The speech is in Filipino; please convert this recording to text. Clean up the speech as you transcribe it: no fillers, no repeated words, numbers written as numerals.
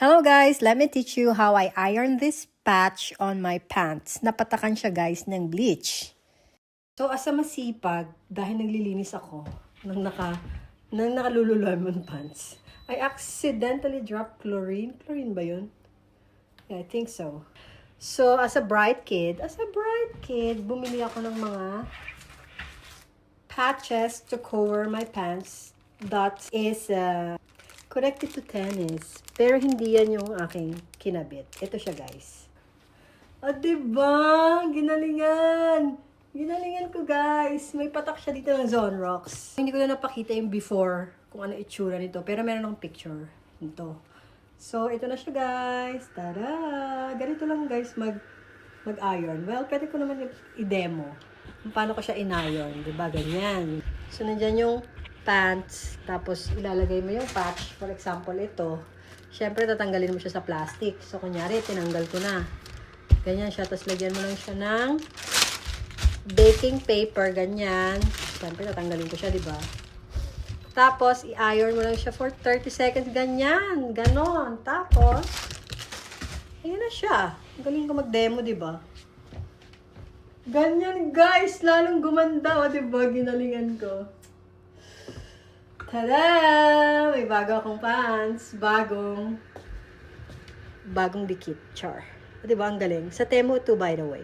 Hello guys, let me teach you how I iron this patch on my pants. Napatakan siya guys ng bleach. So as a masipag, dahil naglilinis ako ng nakalululemon pants, I accidentally dropped chlorine. Chlorine ba yun? Yeah, I think so. So as a bright kid, bumili ako ng mga patches to cover my pants that is connected to tennis. Pero hindi yan yung aking kinabit. Ito siya, guys. O, diba? Ginalingan! Ginalingan ko, guys. May patak siya dito ng Zonrox. Hindi ko na napakita yung before kung ano itsura nito. Pero meron akong picture nito. So, ito na siya, guys. Tada! Ganito lang, guys, mag-iron. Well, pwede ko naman i-demo kung paano ko siya in-iron. Diba? Ganyan. So, nandyan yung pants, tapos ilalagay mo yung patch. For example, ito. Siyempre, tatanggalin mo siya sa plastic. So, kunyari, tinanggal ko na. Ganyan siya. Tapos, lagyan mo lang siya ng baking paper. Ganyan. Siyempre, tatanggalin ko siya, diba? Tapos, i-iron mo lang siya for 30 seconds. Ganyan. Ganon. Tapos, ayun na siya. Galing ko mag-demo, diba? Ganyan, guys. Lalong gumanda. O, diba? Ginalingan ko. Tada! May bago akong pants. Bagong dikit. Char. Diba ang galing? Sa Temu 2, by the way.